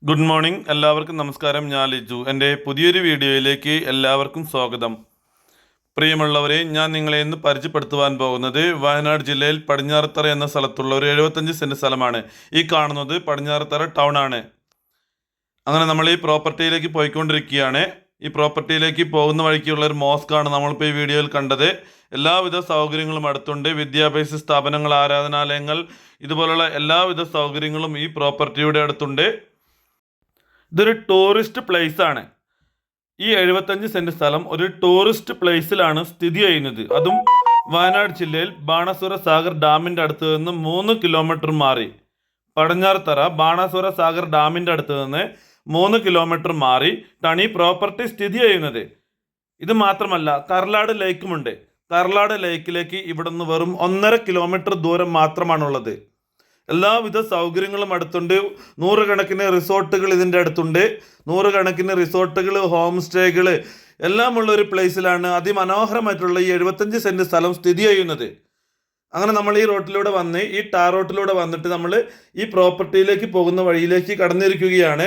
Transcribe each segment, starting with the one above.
Good morning, എല്ലാവർക്കും നമസ്കാരം. ഞാൻ ലിജു. എൻ്റെ പുതിയൊരു വീഡിയോയിലേക്ക് എല്ലാവർക്കും സ്വാഗതം. പ്രിയമുള്ളവരെ, ഞാൻ നിങ്ങളെ ഇന്ന് പരിചയപ്പെടുത്തുവാൻ പോകുന്നത് വയനാട് ജില്ലയിൽ പടിഞ്ഞാറത്തറ എന്ന സ്ഥലത്തുള്ള ഒരു 75 സെൻറ്റ് സ്ഥലമാണ്. ഈ കാണുന്നത് പടിഞ്ഞാറത്തറ ടൗൺ ആണ്. അങ്ങനെ നമ്മൾ ഈ പ്രോപ്പർട്ടിയിലേക്ക് പോയിക്കൊണ്ടിരിക്കുകയാണ്. ഈ പ്രോപ്പർട്ടിയിലേക്ക് പോകുന്ന വഴിക്കുള്ള ഒരു മോസ്കാണ് നമ്മളിപ്പോൾ ഈ വീഡിയോയിൽ കണ്ടത്. എല്ലാവിധ സൗകര്യങ്ങളും അടുത്തുണ്ട്. വിദ്യാഭ്യാസ സ്ഥാപനങ്ങൾ, ആരാധനാലയങ്ങൾ, ഇതുപോലുള്ള എല്ലാവിധ സൗകര്യങ്ങളും ഈ പ്രോപ്പർട്ടിയുടെ അടുത്തുണ്ട്. ഇതൊരു ടൂറിസ്റ്റ് പ്ലേസ് ആണ്. ഈ 75 സെൻറ്റ് സ്ഥലം ഒരു ടൂറിസ്റ്റ് പ്ലേസിലാണ് സ്ഥിതി ചെയ്യുന്നത്. അതും വയനാട് ജില്ലയിൽ ബാണാസുര സാഗർ ഡാമിൻ്റെ അടുത്ത് നിന്ന് 3 കിലോമീറ്റർ മാറി. പടിഞ്ഞാറത്തറ ബാണാസുര സാഗർ ഡാമിൻ്റെ അടുത്ത് നിന്ന് 3 കിലോമീറ്റർ മാറിയിട്ടാണ് ഈ പ്രോപ്പർട്ടി സ്ഥിതി ചെയ്യുന്നത്. ഇത് മാത്രമല്ല, കർലാട് ലേക്കുമുണ്ട്. കർലാട് ലേക്കിലേക്ക് ഇവിടുന്ന് വെറും 1.5 കിലോമീറ്റർ ദൂരം മാത്രമാണുള്ളത്. എല്ലാവിധ സൗകര്യങ്ങളും അടുത്തുണ്ട്. നൂറുകണക്കിന് റിസോർട്ടുകൾ ഇതിൻ്റെ അടുത്തുണ്ട്. നൂറുകണക്കിന് റിസോർട്ടുകൾ, ഹോം സ്റ്റേകൾ എല്ലാമുള്ള ഒരു പ്ലേസിലാണ് അതിമനോഹരമായിട്ടുള്ള ഈ 75 സെൻറ്റ് സ്ഥലം സ്ഥിതി ചെയ്യുന്നത്. അങ്ങനെ നമ്മൾ ഈ റോട്ടിലൂടെ വന്ന്, ഈ ടാർ റോട്ടിലൂടെ വന്നിട്ട് നമ്മൾ ഈ പ്രോപ്പർട്ടിയിലേക്ക് പോകുന്ന വഴിയിലേക്ക് കടന്നിരിക്കുകയാണ്.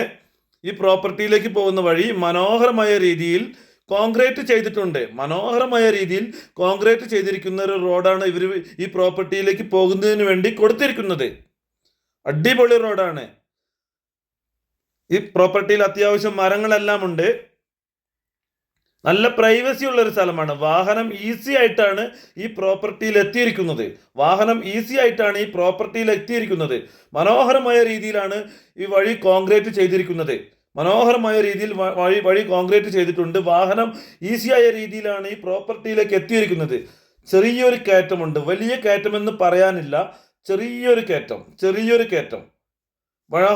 ഈ പ്രോപ്പർട്ടിയിലേക്ക് പോകുന്ന വഴി മനോഹരമായ രീതിയിൽ കോൺക്രീറ്റ് ചെയ്തിട്ടുണ്ട്. മനോഹരമായ രീതിയിൽ കോൺക്രീറ്റ് ചെയ്തിരിക്കുന്ന ഒരു റോഡാണ് ഇവർ ഈ പ്രോപ്പർട്ടിയിലേക്ക് പോകുന്നതിന് വേണ്ടി കൊടുത്തിരിക്കുന്നത്. അടിപൊളി റോഡാണ്. ഈ പ്രോപ്പർട്ടിയിൽ അത്യാവശ്യം മരങ്ങളെല്ലാം ഉണ്ട്. നല്ല പ്രൈവസി ഉള്ള ഒരു സ്ഥലമാണ്. വാഹനം ഈസി ആയിട്ടാണ് ഈ പ്രോപ്പർട്ടിയിൽ എത്തിയിരിക്കുന്നത്. മനോഹരമായ രീതിയിലാണ് ഈ വഴി കോൺക്രീറ്റ് ചെയ്തിരിക്കുന്നത്. മനോഹരമായ രീതിയിൽ വഴി കോൺക്രീറ്റ് ചെയ്തിട്ടുണ്ട്. വാഹനം ഈസിയായ രീതിയിലാണ് ഈ പ്രോപ്പർട്ടിയിലേക്ക് എത്തിയിരിക്കുന്നത്. ചെറിയൊരു കയറ്റമുണ്ട്. വലിയ കയറ്റമെന്ന് പറയാനില്ല, ചെറിയൊരു കയറ്റം.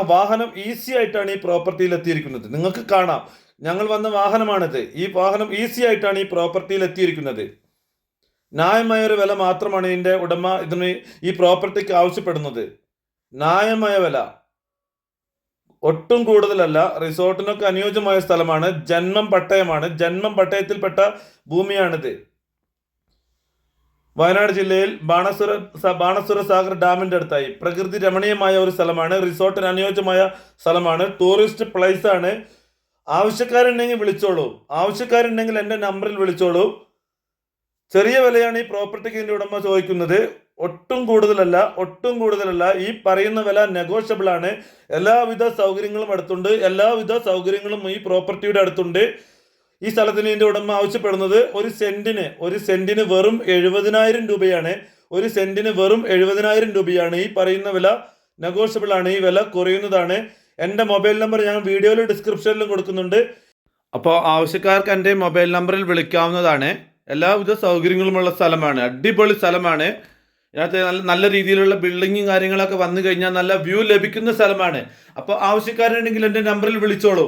വാഹനം ഈസി ആയിട്ടാണ് ഈ പ്രോപ്പർട്ടിയിൽ എത്തിയിരിക്കുന്നത്. നിങ്ങൾക്ക് കാണാം, ഞങ്ങൾ വന്ന വാഹനമാണിത്. ഈ വാഹനം ഈസി ആയിട്ടാണ് ഈ പ്രോപ്പർട്ടിയിൽ എത്തിയിരിക്കുന്നത്. ന്യായമായൊരു വില മാത്രമാണ് ഇതിൻ്റെ ഉടമ ഈ പ്രോപ്പർട്ടിക്ക് ആവശ്യപ്പെടുന്നത്. ന്യായമായ വില, ഒട്ടും കൂടുതലല്ല. റിസോർട്ടിനൊക്കെ അനുയോജ്യമായ സ്ഥലമാണ്. ജന്മം പട്ടയത്തിൽപ്പെട്ട ഭൂമിയാണിത്. വയനാട് ജില്ലയിൽ ബാണാസുര സാഗർ ഡാമിൻ്റെ അടുത്തായി പ്രകൃതി രമണീയമായ ഒരു സ്ഥലമാണ്. റിസോർട്ടിന് അനുയോജ്യമായ സ്ഥലമാണ്. ടൂറിസ്റ്റ് പ്ലേസ് ആണ്. ആവശ്യക്കാരുണ്ടെങ്കിൽ എൻ്റെ നമ്പറിൽ വിളിച്ചോളൂ. ചെറിയ വിലയാണ് ഈ പ്രോപ്പർട്ടിക്ക് ഇതിൻ്റെ ഉടമ ചോദിക്കുന്നത്. ഒട്ടും കൂടുതലല്ല. ഈ പറയുന്ന വില നെഗോഷ്യബിൾ ആണ്. എല്ലാവിധ സൗകര്യങ്ങളും അടുത്തുണ്ട്. എല്ലാവിധ സൗകര്യങ്ങളും ഈ പ്രോപ്പർട്ടിയുടെ അടുത്തുണ്ട്. ഈ സ്ഥലത്തിന് ഇതിൻ്റെ ഉടമ ആവശ്യപ്പെടുന്നത് ഒരു സെന്റിന് വെറും 70,000 രൂപയാണ്. ഈ പറയുന്ന വില നെഗോഷ്യബിൾ ആണ്. ഈ വില കുറയുന്നതാണ്. എൻ്റെ മൊബൈൽ നമ്പർ ഞാൻ വീഡിയോയിൽ ഡിസ്ക്രിപ്ഷനിലും കൊടുക്കുന്നുണ്ട്. അപ്പോൾ ആവശ്യക്കാർക്ക് എൻ്റെ മൊബൈൽ നമ്പറിൽ വിളിക്കാവുന്നതാണ്. എല്ലാവിധ സൗകര്യങ്ങളുമുള്ള സ്ഥലമാണ്. അടിപൊളി സ്ഥലമാണ്. ഇതിനകത്ത് നല്ല രീതിയിലുള്ള ബിൽഡിങ്ങും കാര്യങ്ങളൊക്കെ വന്നു കഴിഞ്ഞാൽ നല്ല വ്യൂ ലഭിക്കുന്ന സ്ഥലമാണ്. അപ്പോൾ ആവശ്യക്കാരുണ്ടെങ്കിൽ എൻ്റെ നമ്പറിൽ വിളിച്ചോളൂ.